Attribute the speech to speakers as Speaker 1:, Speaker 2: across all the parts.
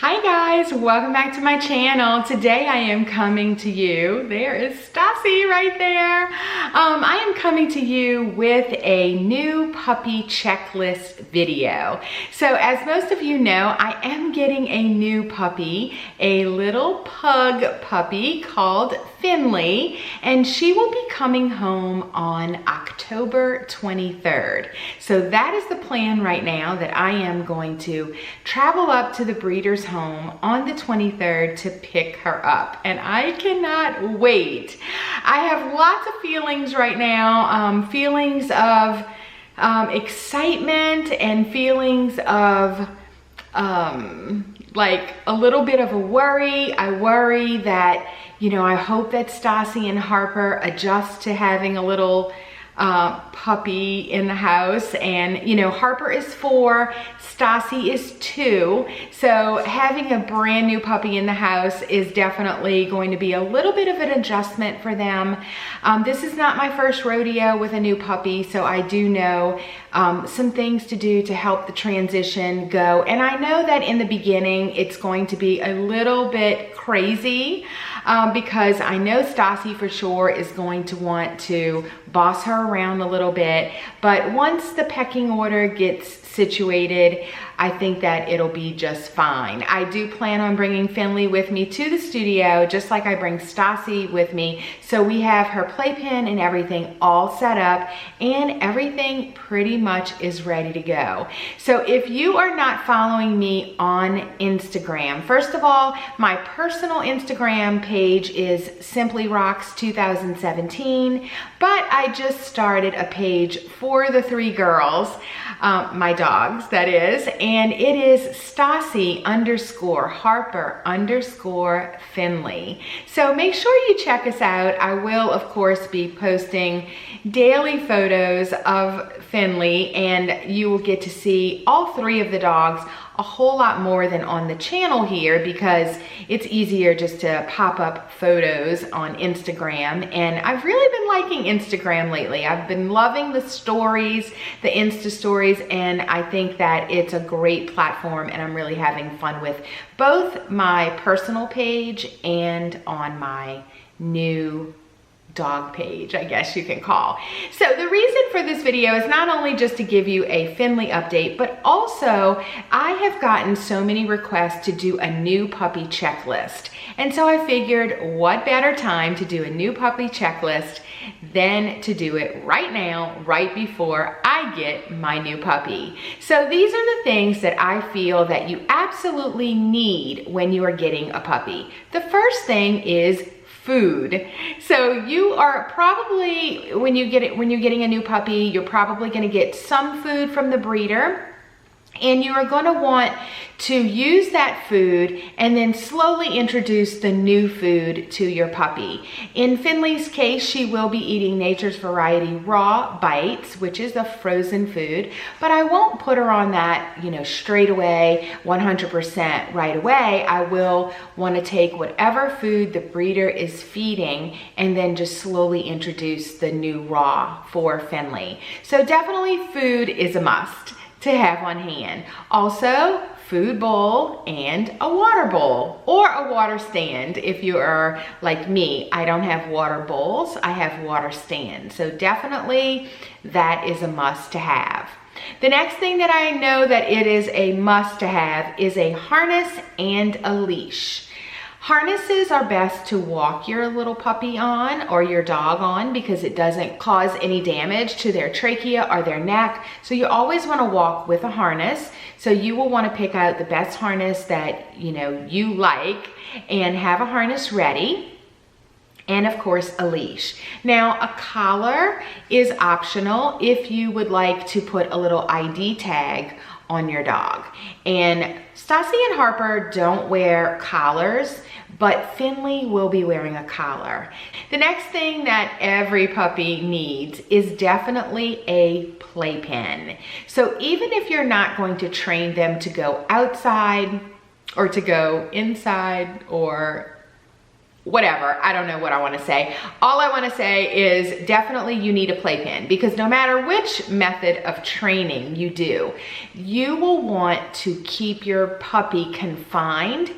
Speaker 1: Hi guys, welcome back to my channel. Today I am coming to you, there is Stassi right there. I am coming to you with a new puppy checklist video. So as most of you know, I am getting a new puppy, a little pug puppy called Finley, and she will be coming home on October 23rd. So that is the plan right now, that I am going to travel up to the breeder's home on the 23rd to pick her up, and I cannot wait. I have lots of feelings right now, feelings of excitement and feelings of like a little bit of a worry. I worry that, you know, I hope that Stassi and Harper adjust to having a little puppy in the house. And you know, Harper is 4, Stassi is 2, so having a brand new puppy in the house is definitely going to be a little bit of an adjustment for them. This is not my first rodeo with a new puppy, so I do know some things to do to help the transition go. And I know that in the beginning it's going to be a little bit crazy because I know Stassi for sure is going to want to boss her around a little bit, but once the pecking order gets situated, I think that it'll be just fine. I do plan on bringing Finley with me to the studio, just like I bring Stassi with me. So we have her playpen and everything all set up, and everything pretty much is ready to go. So if you are not following me on Instagram, first of all, my personal Instagram page is Simply Rocks 2017, but I just started a page for the 3 girls, my dogs that is, and it is Stassi_Harper_Finley. So make sure you check us out. I will of course be posting daily photos of Finley, and you will get to see all 3 of the dogs a whole lot more than on the channel here, because it's easier just to pop up photos on Instagram. And I've really been liking Instagram lately. I've been loving the stories, the Insta stories, and I think that it's a great platform, and I'm really having fun with both my personal page and on my new dog page, I guess you can call. So the reason for this video is not only just to give you a Finley update, but also I have gotten so many requests to do a new puppy checklist. And so I figured, what better time to do a new puppy checklist than to do it right now, right before I get my new puppy. So these are the things that I feel that you absolutely need when you are getting a puppy. The first thing is food. So you are probably, when you're getting a new puppy, you're probably going to get some food from the breeder, and you are going to want to use that food and then slowly introduce the new food to your puppy. In Finley's case, she will be eating Nature's Variety Raw Bites, which is a frozen food, but I won't put her on that, you know, straight away, 100% right away. I will want to take whatever food the breeder is feeding and then just slowly introduce the new raw for Finley. So definitely food is a must to have on hand. Also, food bowl and a water bowl or a water stand. If you are like me, I don't have water bowls, I have water stands. So definitely that is a must to have. The next thing that I know that it is a must to have is a harness and a leash. Harnesses are best to walk your little puppy on or your dog on, because it doesn't cause any damage to their trachea or their neck. So you always want to walk with a harness. So you will want to pick out the best harness that you like and have a harness ready. And of course, a leash. Now, a collar is optional if you would like to put a little ID tag on your dog. And Stassi and Harper don't wear collars, but Finley will be wearing a collar. The next thing that every puppy needs is definitely a playpen. So even if you're not going to train them to go outside or to go inside or whatever, I don't know what I want to say. All I want to say is definitely you need a playpen, because no matter which method of training you do, you will want to keep your puppy confined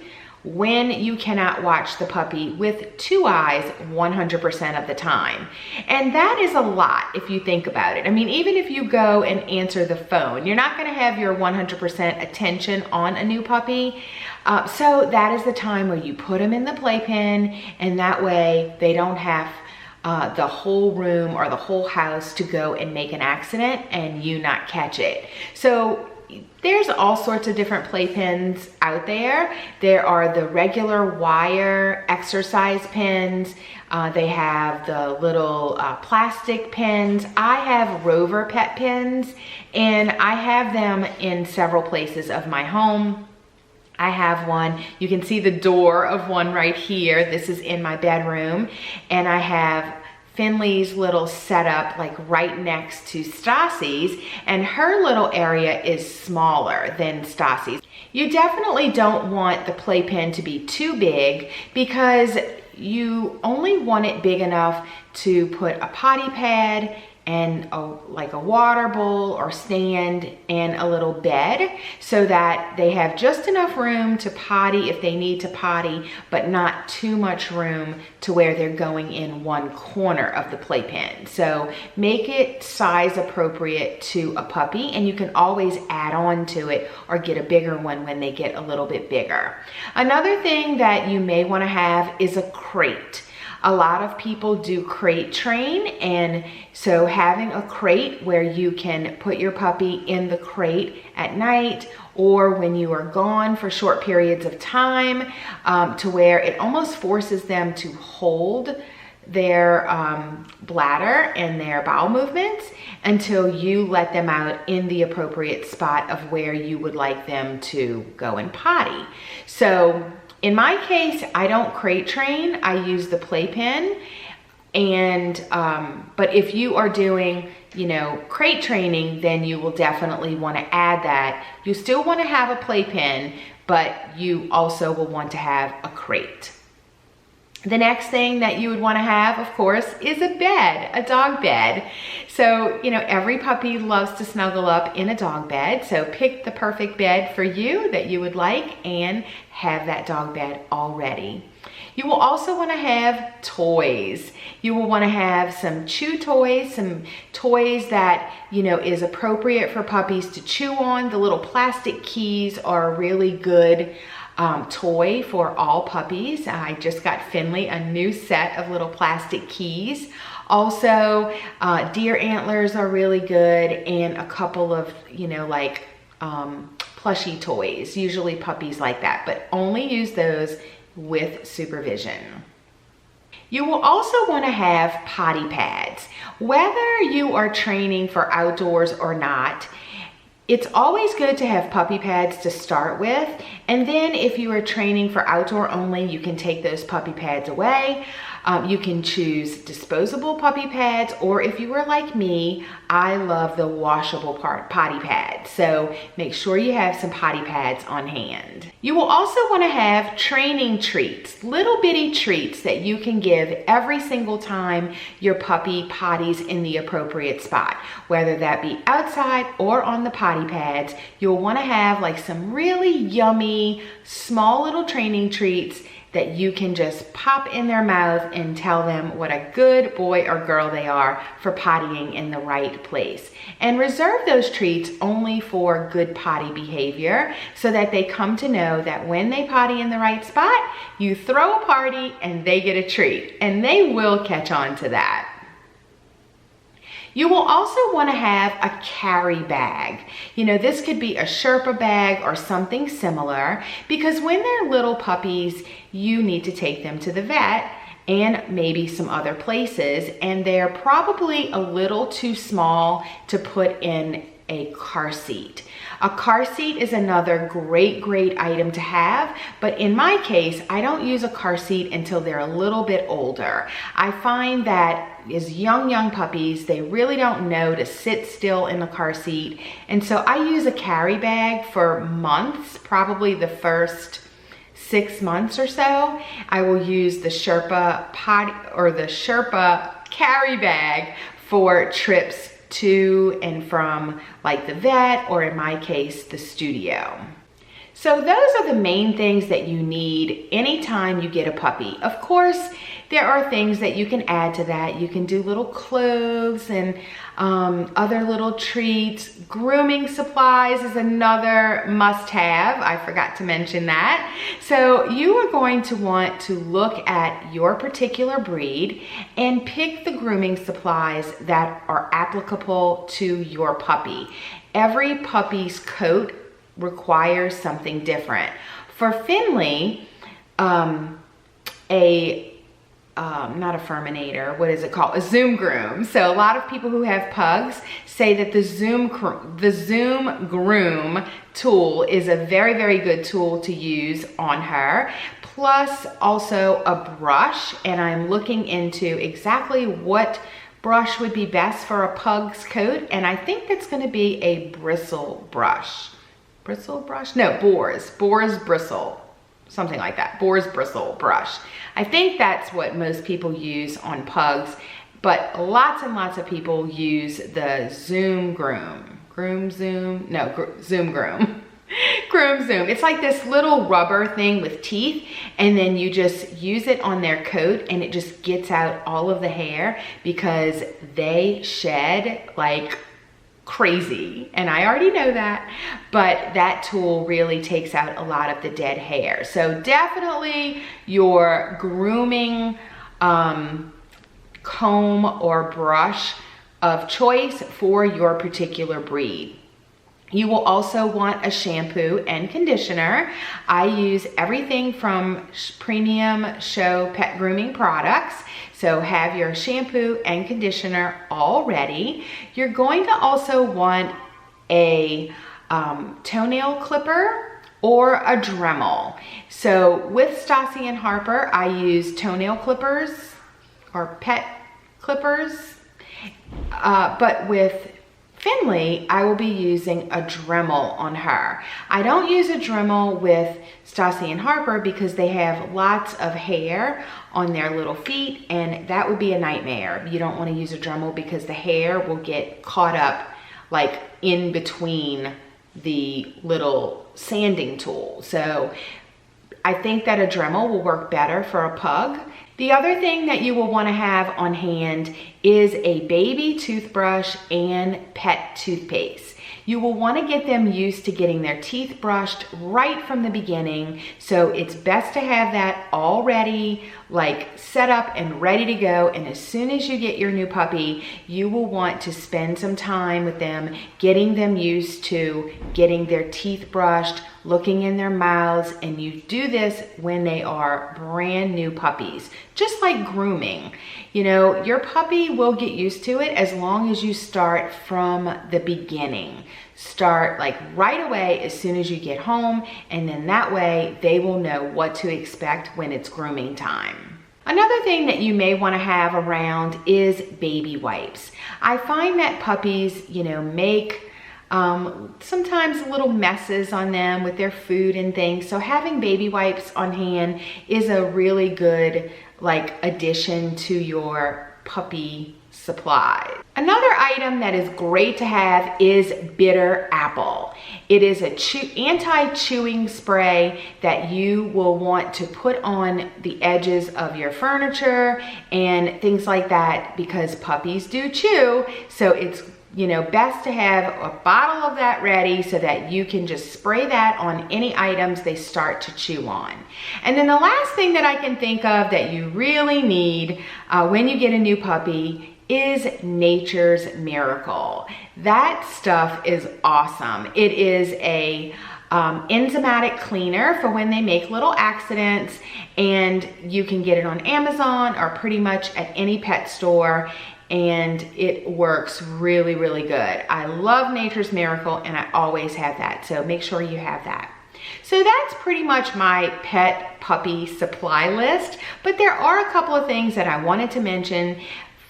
Speaker 1: when you cannot watch the puppy with two eyes 100% of the time. And that is a lot if you think about it. I mean, even if you go and answer the phone, you're not gonna have your 100% attention on a new puppy. So that is the time where you put them in the playpen, and that way they don't have the whole room or the whole house to go and make an accident and you not catch it. So there's all sorts of different playpens out there. There are the regular wire exercise pens. They have the little plastic pens. I have Rover pet pens, and I have them in several places of my home. I have one, you can see the door of one right here. This is in my bedroom, and I have Finley's little setup like right next to Stassi's, and her little area is smaller than Stassi's. You definitely don't want the playpen to be too big, because you only want it big enough to put a potty pad and like a water bowl or stand and a little bed, so that they have just enough room to potty if they need to potty, but not too much room to where they're going in one corner of the playpen. So make it size appropriate to a puppy, and you can always add on to it or get a bigger one when they get a little bit bigger. Another thing that you may want to have is a crate. A lot of people do crate train, and so having a crate where you can put your puppy in the crate at night or when you are gone for short periods of time, to where it almost forces them to hold their bladder and their bowel movements until you let them out in the appropriate spot of where you would like them to go and potty. So in my case, I don't crate train, I use the playpen. And, but if you are doing, you know, crate training, then you will definitely want to add that. You still want to have a playpen, but you also will want to have a crate. The next thing that you would want to have, of course, is a bed, a dog bed. So, you know, every puppy loves to snuggle up in a dog bed. So pick the perfect bed for you that you would like and have that dog bed all ready. You will also want to have toys. You will want to have some chew toys, some toys that, you know, is appropriate for puppies to chew on. The little plastic keys are a really good toy for all puppies. I just got Finley a new set of little plastic keys. Also, deer antlers are really good, and a couple of, you know, like plushy toys. Usually puppies like that, but only use those with supervision. You will also want to have potty pads. Whether you are training for outdoors or not, it's always good to have puppy pads to start with, and then if you are training for outdoor only, you can take those puppy pads away. You can choose disposable puppy pads, or if you were like me, I love the washable potty pads. So make sure you have some potty pads on hand. You will also want to have training treats, little bitty treats that you can give every single time your puppy potties in the appropriate spot, whether that be outside or on the potty pads. You'll want to have like some really yummy, small little training treats that you can just pop in their mouth and tell them what a good boy or girl they are for pottying in the right place. And reserve those treats only for good potty behavior, so that they come to know that when they potty in the right spot, you throw a party and they get a treat, and they will catch on to that. You will also want to have a carry bag. You know, this could be a Sherpa bag or something similar, because when they're little puppies, you need to take them to the vet and maybe some other places, and they're probably a little too small to put in a car seat. A car seat is another great item to have, but in my case, I don't use a car seat until they're a little bit older. I find that as young puppies, they really don't know to sit still in the car seat, and so I use a carry bag for months, probably the first 6 months or so, I will use the Sherpa potty or the Sherpa carry bag for trips to and from like the vet, or in my case, the studio. So those are the main things that you need anytime you get a puppy. Of course, there are things that you can add to that. You can do little clothes and other little treats. Grooming supplies is another must-have. I forgot to mention that. So you are going to want to look at your particular breed and pick the grooming supplies that are applicable to your puppy. Every puppy's coat requires something different. For Finley, not a Furminator, what is it called? A Zoom Groom. So a lot of people who have pugs say that the Zoom Groom tool is a very, very good tool to use on her. Plus also a brush, and I'm looking into exactly what brush would be best for a pug's coat, and I think that's going to be a bristle brush. Bristle brush? No, boar's bristle. Something like that, boar's bristle brush. I think that's what most people use on pugs, but lots and lots of people use the Zoom Groom. Zoom Groom. Groom Zoom. It's like this little rubber thing with teeth, and then you just use it on their coat and it just gets out all of the hair because they shed like crazy, and I already know that, but that tool really takes out a lot of the dead hair. So definitely your grooming comb or brush of choice for your particular breed. You will also want a shampoo and conditioner. I use everything from premium show pet grooming products. So have your shampoo and conditioner all ready. You're going to also want a toenail clipper or a Dremel. So with Stassi and Harper, I use toenail clippers or pet clippers, but with Finley, I will be using a Dremel on her. I don't use a Dremel with Stassi and Harper because they have lots of hair on their little feet, and that would be a nightmare. You don't want to use a Dremel because the hair will get caught up like in between the little sanding tool. So I think that a Dremel will work better for a pug. The other thing that you will want to have on hand is a baby toothbrush and pet toothpaste. You will want to get them used to getting their teeth brushed right from the beginning. So it's best to have that already like set up and ready to go. And as soon as you get your new puppy, you will want to spend some time with them, getting them used to getting their teeth brushed, looking in their mouths, and you do this when they are brand new puppies. Just like grooming, you know, your puppy will get used to it as long as you start from the beginning. Start like right away as soon as you get home, and then that way they will know what to expect when it's grooming time. Another thing that you may want to have around is baby wipes. I find that puppies, you know, make sometimes little messes on them with their food and things. So having baby wipes on hand is a really good like addition to your puppy supply. Another item that is great to have is bitter apple. It is a anti-chewing spray that you will want to put on the edges of your furniture and things like that because puppies do chew. So it's, you know, best to have a bottle of that ready so that you can just spray that on any items they start to chew on. And then the last thing that I can think of that you really need when you get a new puppy is Nature's Miracle. That stuff is awesome. It is a enzymatic cleaner for when they make little accidents, and you can get it on Amazon or pretty much at any pet store, and it works really, really good. I love Nature's Miracle, and I always have that, so make sure you have that. So that's pretty much my pet puppy supply list, but there are a couple of things that I wanted to mention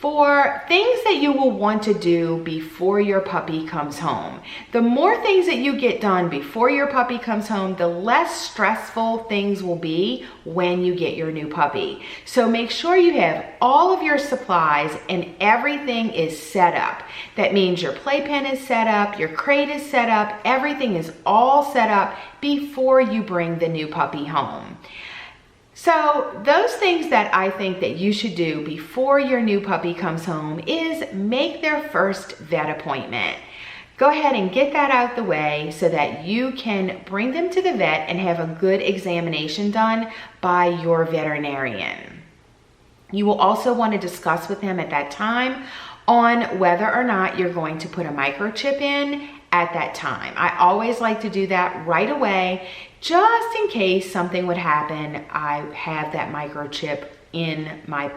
Speaker 1: For things that you will want to do before your puppy comes home. The more things that you get done before your puppy comes home, the less stressful things will be when you get your new puppy. So make sure you have all of your supplies and everything is set up. That means your playpen is set up, your crate is set up, everything is all set up before you bring the new puppy home. So those things that I think that you should do before your new puppy comes home is make their first vet appointment. Go ahead and get that out the way so that you can bring them to the vet and have a good examination done by your veterinarian. You will also want to discuss with him at that time on whether or not you're going to put a microchip in at that time. I always like to do that right away, just in case something would happen. I have that microchip in my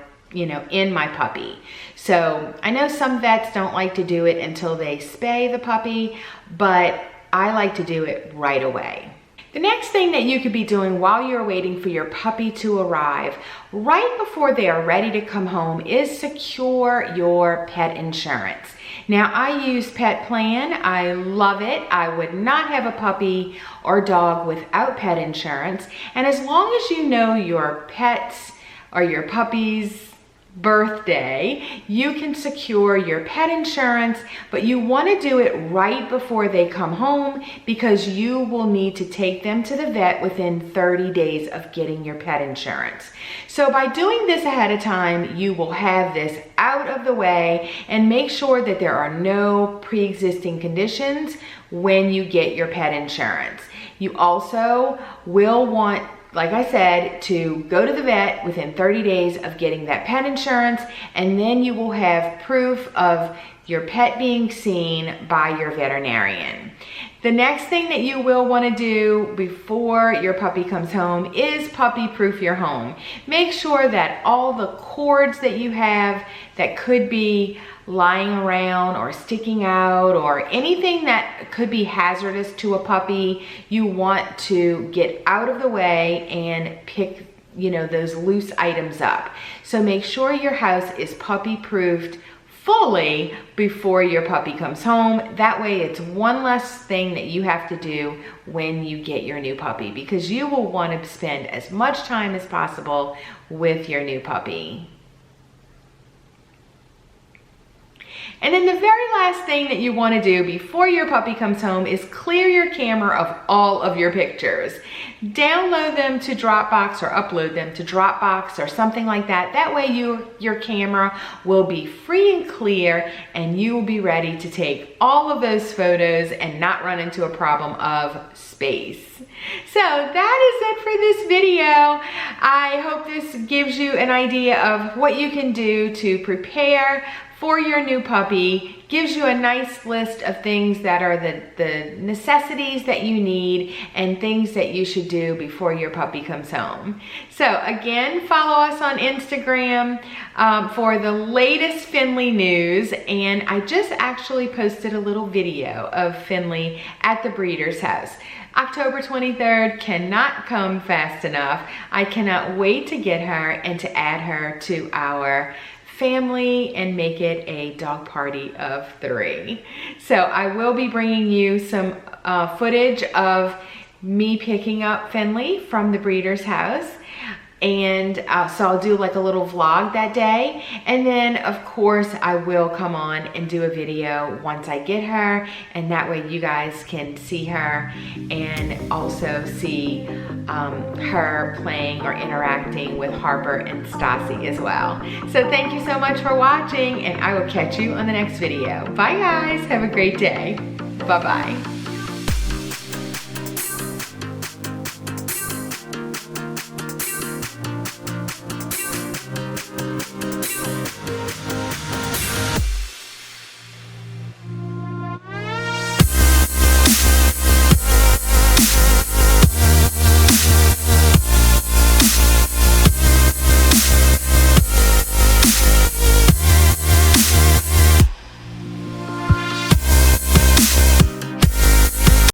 Speaker 1: puppy. So I know some vets don't like to do it until they spay the puppy, but I like to do it right away. The next thing that you could be doing while you're waiting for your puppy to arrive, right before they are ready to come home, is secure your pet insurance. Now, I use Pet Plan. I love it. I would not have a puppy or dog without pet insurance. And as long as you know your pet's or your puppy's birthday, you can secure your pet insurance, but you want to do it right before they come home because you will need to take them to the vet within 30 days of getting your pet insurance. So by doing this ahead of time, you will have this out of the way and make sure that there are no pre-existing conditions when you get your pet insurance. You also will want, like I said, to go to the vet within 30 days of getting that pet insurance, and then you will have proof of your pet being seen by your veterinarian. The next thing that you will want to do before your puppy comes home is puppy proof your home. Make sure that all the cords that you have that could be lying around or sticking out or anything that could be hazardous to a puppy, you want to get out of the way and pick, those loose items up. So make sure your house is puppy proofed fully before your puppy comes home. That way it's one less thing that you have to do when you get your new puppy, because you will want to spend as much time as possible with your new puppy. And then the very last thing that you want to do before your puppy comes home is clear your camera of all of your pictures. Download them to Dropbox or upload them to Dropbox or something like that. That way your camera will be free and clear and you will be ready to take all of those photos and not run into a problem of space. So that is it for this video. I hope this gives you an idea of what you can do to prepare for your new puppy, gives you a nice list of things that are the necessities that you need and things that you should do before your puppy comes home. So again, follow us on Instagram for the latest Finley news. And I just actually posted a little video of Finley at the breeder's house. October 23rd cannot come fast enough. I cannot wait to get her and to add her to our family and make it a dog party of 3. So I will be bringing you some footage of me picking up Finley from the breeder's house. And so I'll do like a little vlog that day. And then of course I will come on and do a video once I get her. And that way you guys can see her and also see her playing or interacting with Harper and Stassi as well. So thank you so much for watching and I will catch you on the next video. Bye guys, have a great day. Bye-bye.